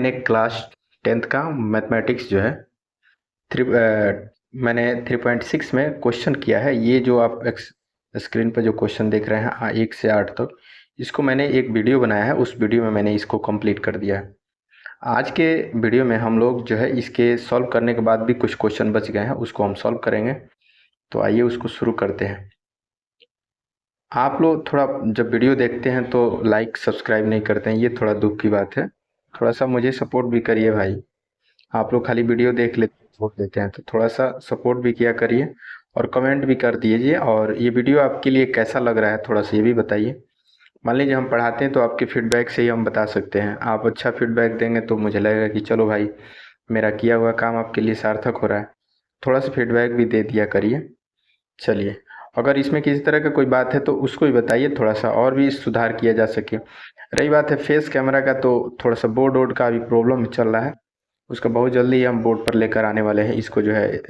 मैंने class 10th का mathematics जो है थ्री मैंने 3.6 में क्वेश्चन किया है। ये जो आप स्क्रीन पर जो क्वेश्चन देख रहे हैं 1 से 8 तक, इसको मैंने एक वीडियो बनाया है। उस वीडियो में मैंने इसको कंप्लीट कर दिया है। आज के वीडियो में हम लोग जो है इसके सॉल्व करने के बाद भी कुछ क्वेश्चन बच गए हैं, उसको हम सॉल्व करेंगे। तो आइए उसको शुरू करते हैं। आप लोग थोड़ा जब वीडियो देखते हैं तो लाइक सब्सक्राइब नहीं करते हैं, ये थोड़ा दुख की बात है। थोड़ा सा मुझे सपोर्ट भी करिए भाई। आप लोग खाली वीडियो देख लेते छोड़ देते हैं, तो थोड़ा सा सपोर्ट भी किया करिए और कमेंट भी कर दीजिए। और ये वीडियो आपके लिए कैसा लग रहा है थोड़ा सा ये भी बताइए। मान लीजिए हम पढ़ाते हैं तो आपके फीडबैक से ही हम बता सकते हैं। आप अच्छा फीडबैक देंगे तो मुझे लगेगा कि चलो भाई मेरा किया हुआ काम आपके लिए सार्थक हो रहा है। थोड़ा सा फीडबैक भी दे दिया करिए। चलिए, अगर इसमें किसी तरह का कोई बात है तो उसको भी बताइए, थोड़ा सा और भी सुधार किया जा सके। रही बात है फेस कैमरा का, तो थोड़ा सा बोर्ड वोर्ड का भी प्रॉब्लम चल रहा है। उसका बहुत जल्दी ही हम बोर्ड पर लेकर आने वाले हैं। इसको जो है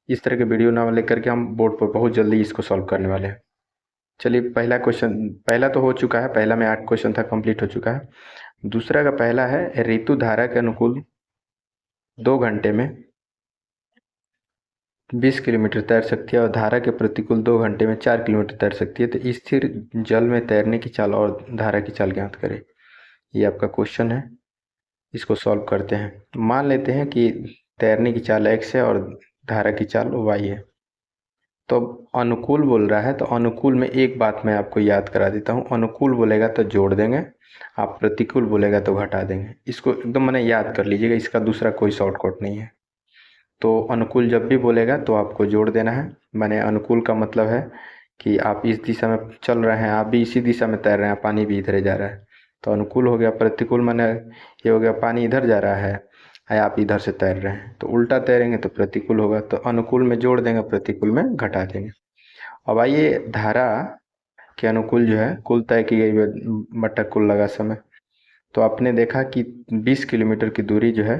इस तरह के वीडियो ना लेकर के हम बोर्ड पर बहुत जल्दी इसको सॉल्व करने वाले हैं। चलिए, पहला क्वेश्चन पहला तो हो चुका है। पहला में 8 क्वेश्चन था, कंप्लीट हो चुका है। दूसरा का पहला है ऋतु धारा के अनुकूल 2 घंटे में 20 किलोमीटर तैर सकती है और धारा के प्रतिकूल 2 घंटे में 4 किलोमीटर तैर सकती है, तो स्थिर जल में तैरने की चाल और धारा की चाल ज्ञात करें। ये आपका क्वेश्चन है। इसको सॉल्व करते हैं। मान लेते हैं कि तैरने की चाल x है और धारा की चाल y है। तो अब अनुकूल बोल रहा है, तो अनुकूल में एक बात मैं आपको याद करा देता हूँ। अनुकूल बोलेगा तो जोड़ देंगे, आप प्रतिकूल बोलेगा तो घटा देंगे। इसको एकदम मैंने याद कर लीजिएगा, इसका दूसरा कोई शॉर्टकट नहीं है। तो अनुकूल जब भी बोलेगा तो आपको जोड़ देना है। मैंने अनुकूल का मतलब है कि आप इस दिशा में चल रहे हैं, आप भी इसी दिशा में तैर रहे हैं, पानी भी इधर ही जा रहा है, तो अनुकूल हो गया। प्रतिकूल माने ये हो गया पानी इधर जा रहा है या आप इधर से तैर रहे हैं, तो उल्टा तैरेंगे तो प्रतिकूल होगा। तो अनुकूल में जोड़ देंगे, प्रतिकूल में घटा देंगे। अब आइए धारा के अनुकूल जो है कुल तय की गई बट्टा कुल लगा समय। तो आपने देखा कि 20 किलोमीटर की दूरी जो है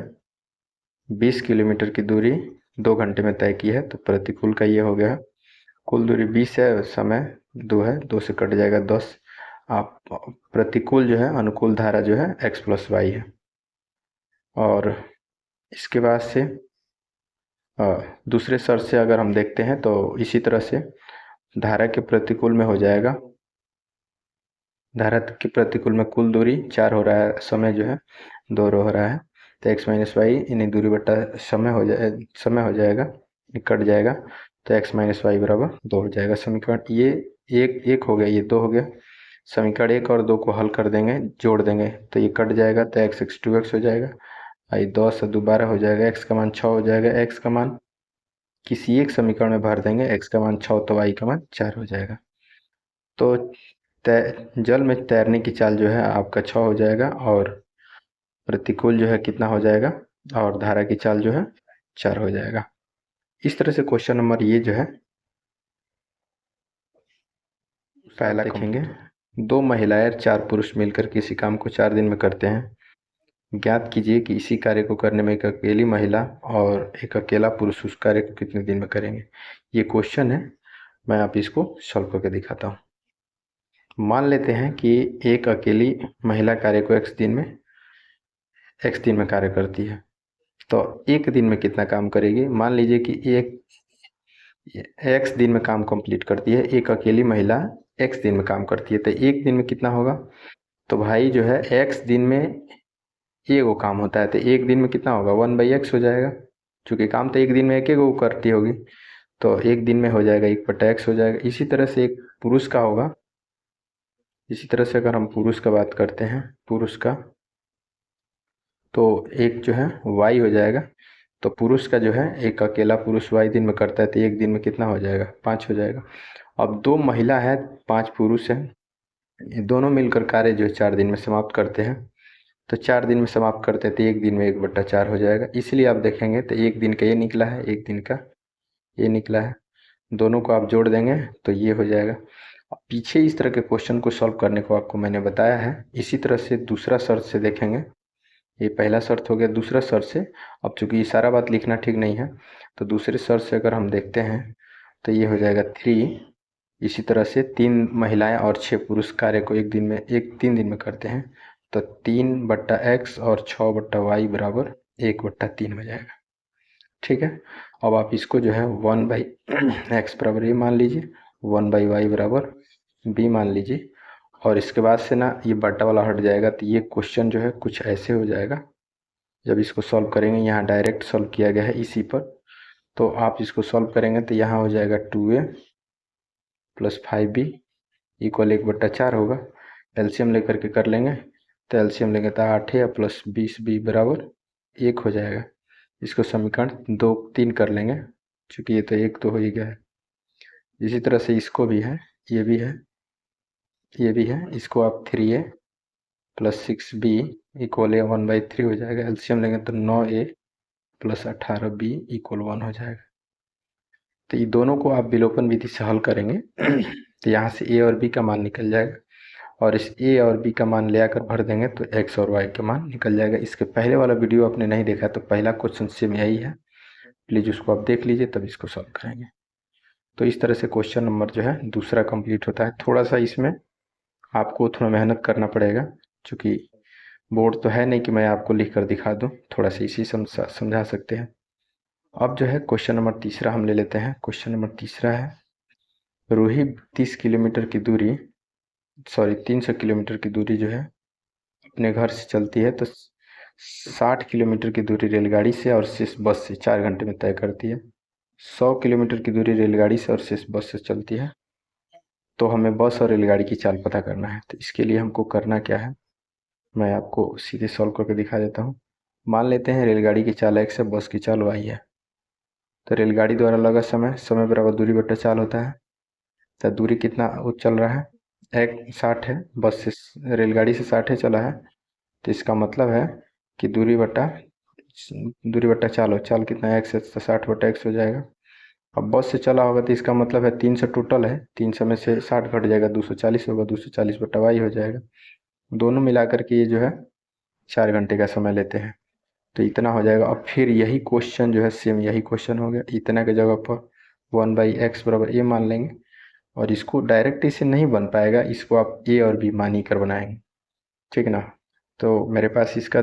20 किलोमीटर की दूरी 2 घंटे में तय की है, तो प्रतिकूल का ये हो गया। कुल दूरी 20 है, समय 2 है, 2 से कट जाएगा 10। आप प्रतिकूल जो है अनुकूल धारा जो है x प्लस वाई है। और इसके बाद से दूसरे शर्त से अगर हम देखते हैं तो इसी तरह से धारा के प्रतिकूल में हो जाएगा। धारा के प्रतिकूल में कुल दूरी 4 हो रहा है, समय जो है 2 हो रहा है, तो x माइनस वाई इन्हीं दूरी बट्टा समय हो जाएगा, कट जाएगा, तो x माइनस वाई बराबर 2 हो जाएगा। समीकरण ये एक हो गया, ये 2 हो गया। समीकरण 1 और 2 को हल कर देंगे, जोड़ देंगे, तो ये कट जाएगा, तो x 2x हो जाएगा। आई 10 और 2 12 हो जाएगा, x का मान 6 हो जाएगा। x का मान किसी एक समीकरण में भर देंगे, x का मान 6 तो y का मान 4 हो जाएगा। तो जल में तैरने की चाल जो है आपका 6 हो जाएगा और प्रतिकूल जो है कितना हो जाएगा, और धारा की चाल जो है 4 हो जाएगा। इस तरह से क्वेश्चन नंबर ये जो है पहला देखेंगे। 2 महिलाएं 4 पुरुष मिलकर किसी काम को 4 दिन में करते हैं। ज्ञात कीजिए कि इसी कार्य को करने में एक अकेली महिला और एक अकेला पुरुष उस कार्य को कितने दिन में करेंगे। ये क्वेश्चन है, मैं आप इसको सॉल्व करके दिखाता हूँ। मान लेते हैं कि एक अकेली महिला कार्य को x दिन में कार्य करती है, तो एक दिन में कितना काम करेगी। मान लीजिए कि एक x दिन में काम कंप्लीट करती है, एक अकेली महिला x दिन में काम करती है, तो एक दिन में कितना होगा। तो भाई जो है x दिन में एक वो काम होता है, तो एक दिन में कितना होगा 1/x हो जाएगा। चूँकि काम तो एक दिन में एक एक वो करती होगी, तो एक दिन में हो जाएगा 1/x हो जाएगा। इसी तरह से एक पुरुष का होगा। इसी तरह से अगर हम पुरुष का बात करते हैं, पुरुष का तो एक जो है y हो जाएगा। तो पुरुष का जो है एक अकेला पुरुष y दिन में करता है, तो एक दिन में कितना हो जाएगा 5 हो जाएगा। अब 2 महिला है 5 पुरुष है, ये दोनों मिलकर कार्य जो है 4 दिन में समाप्त करते हैं। तो 4 दिन में समाप्त करते हैं तो एक दिन में 1/4 हो जाएगा। इसलिए आप देखेंगे तो एक दिन का ये निकला है, एक दिन का ये निकला है, दोनों को आप जोड़ देंगे तो ये हो जाएगा। अब पीछे इस तरह के क्वेश्चन को सॉल्व करने को आपको मैंने बताया है। इसी तरह से दूसरा शर्त से देखेंगे। ये पहला शर्त हो गया। दूसरा शर्त से, अब चूंकि ये सारा बात लिखना ठीक नहीं है, तो दूसरे शर्त से अगर हम देखते हैं तो ये हो जाएगा 3। इसी तरह से 3 महिलाएं और 6 पुरुष कार्य को 3 दिन में करते हैं, तो 3/x और 6/y बराबर 1/3 हो जाएगा। ठीक है, अब आप इसको जो है 1/x बराबर ए मान लीजिए, 1/y बराबर b मान लीजिए, और इसके बाद से ना ये बट्टा वाला हट जाएगा, तो ये क्वेश्चन जो है कुछ ऐसे हो जाएगा। जब इसको सॉल्व करेंगे, यहाँ डायरेक्ट सॉल्व किया गया है इसी पर, तो आप इसको सॉल्व करेंगे तो यहाँ हो जाएगा 2a + 5b इक्वल 1/4 होगा। एलसीएम लेकर के कर लेंगे, तो एलसीएम लेंगे तो 8a + 20b बराबर 1 हो जाएगा। इसको समीकरण 2 3 कर लेंगे, चूँकि ये तो 1 तो हो ही गया है। इसी तरह से इसको भी है, ये भी है, ये भी है, इसको आप 3a + 6b इक्वल 1/3 हो जाएगा। एलसीएम लेंगे तो 9a + 18b इक्वल 1 हो जाएगा। तो ये दोनों को आप विलोपन विधि से हल करेंगे तो यहाँ से a और b का मान निकल जाएगा, और इस a और b का मान ले आकर भर देंगे तो x और y का मान निकल जाएगा। इसके पहले वाला वीडियो आपने नहीं देखा तो पहला क्वेश्चन सेम यही है, प्लीज़ उसको आप देख लीजिए, तब इसको सॉल्व करेंगे। तो इस तरह से क्वेश्चन नंबर जो है दूसरा कंप्लीट होता है। थोड़ा सा इसमें आपको थोड़ा मेहनत करना पड़ेगा, क्योंकि बोर्ड तो है नहीं कि मैं आपको लिख कर दिखा दूँ, थोड़ा सा इसी समझा सकते हैं। अब जो है क्वेश्चन नंबर तीसरा हम ले लेते हैं। क्वेश्चन नंबर तीसरा है, रूही 30 किलोमीटर की दूरी 300 किलोमीटर की दूरी जो है अपने घर से चलती है, तो 60 किलोमीटर की दूरी रेलगाड़ी से और शेष बस से 4 घंटे में तय करती है। 100 किलोमीटर की दूरी रेलगाड़ी से और शेष बस से चलती है, तो हमें बस और रेलगाड़ी की चाल पता करना है। तो इसके लिए हमको करना क्या है, मैं आपको सीधे सॉल्व करके दिखा देता हूँ। मान लेते हैं रेलगाड़ी की चाल x है, बस की चाल y है। तो रेलगाड़ी द्वारा लगा समय बराबर दूरी बटा चाल होता है। तो दूरी कितना वो चल रहा है, 60 है, बस से रेलगाड़ी से 60 है चला है, तो इसका मतलब है कि दूरी बटा चाल कितना है, x है, तो 60/x हो जाएगा। अब बस से चला होगा तो इसका मतलब है 300 टोटल है, 300 में से 60 घट जाएगा, 240 होगा, 240/y हो जाएगा। दोनों मिलाकर के ये जो है 4 घंटे का समय लेते हैं, तो इतना हो जाएगा। अब फिर यही क्वेश्चन जो है सेम यही क्वेश्चन हो गया, इतना के जगह पर 1/x बराबर a मान लेंगे, और इसको डायरेक्ट इसे नहीं बन पाएगा, इसको आप a और b मान ही कर बनाएंगे, ठीक है ना। तो मेरे पास इसका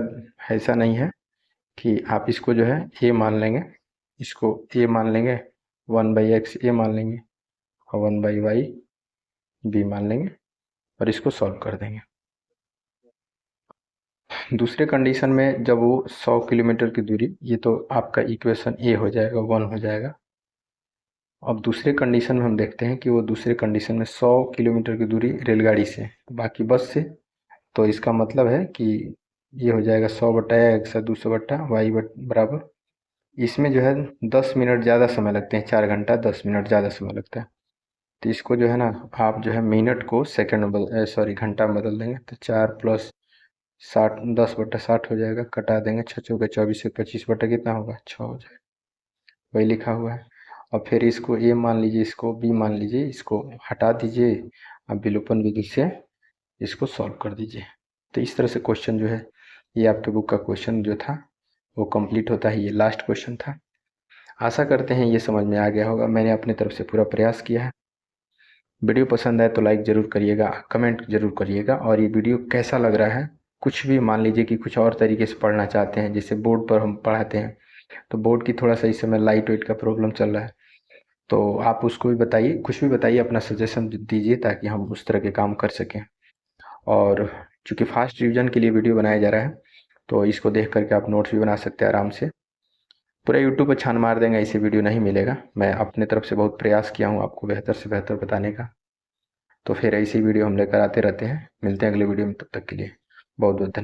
ऐसा नहीं है कि आप इसको जो है a मान लेंगे, इसको a मान लेंगे, 1/x a मान लेंगे, और 1/y b मान लेंगे, और इसको सॉल्व कर देंगे। दूसरे कंडीशन में जब वो 100 किलोमीटर की दूरी, ये तो आपका इक्वेशन ए हो जाएगा, 1 हो जाएगा। अब दूसरे कंडीशन में हम देखते हैं कि वो दूसरे कंडीशन में 100 किलोमीटर की दूरी रेलगाड़ी से, बाकी बस से, तो इसका मतलब है कि ये हो जाएगा 100/x 200/y बराबर, इसमें जो है 10 मिनट ज़्यादा समय लगते हैं, 4 घंटा 10 मिनट ज़्यादा समय लगता है। तो इसको जो है ना आप जो है मिनट को सेकंड में घंटा में बदल देंगे, तो 4 + 60 10/60 हो जाएगा, कटा देंगे, 6 चौके 24 से 25 बटा कितना होगा 6 हो जाएगा, वही लिखा हुआ है। और फिर इसको ए मान लीजिए, इसको बी मान लीजिए, इसको हटा दीजिए, अब विलोपन विधि से इसको सॉल्व कर दीजिए। तो इस तरह से क्वेश्चन जो है ये आपके बुक का क्वेश्चन जो था वो कंप्लीट होता है। ये लास्ट क्वेश्चन था। आशा करते हैं ये समझ में आ गया होगा, मैंने अपनी तरफ से पूरा प्रयास किया है। वीडियो पसंद आए तो लाइक ज़रूर करिएगा, कमेंट ज़रूर करिएगा, और ये वीडियो कैसा लग रहा है, कुछ भी मान लीजिए कि कुछ और तरीके से पढ़ना चाहते हैं, जैसे बोर्ड पर हम पढ़ाते हैं, तो बोर्ड की थोड़ा सा इस समय लाइट वेट का प्रॉब्लम चल रहा है, तो आप उसको भी बताइए, कुछ भी बताइए, अपना सजेशन दीजिए, ताकि हम उस तरह के काम कर सकें। और चूँकि फास्ट रिवीजन के लिए वीडियो बनाया जा रहा है, तो इसको देख करके आप नोट्स भी बना सकते हैं आराम से। पूरा यूट्यूब पर छान मार देंगे, ऐसे वीडियो नहीं मिलेगा। मैं अपने तरफ से बहुत प्रयास किया हूँ आपको बेहतर से बेहतर बताने का, तो फिर ऐसी वीडियो हम लेकर आते रहते हैं। मिलते हैं अगले वीडियो में, तब तक के लिए बहुत बहुत धन्यवाद।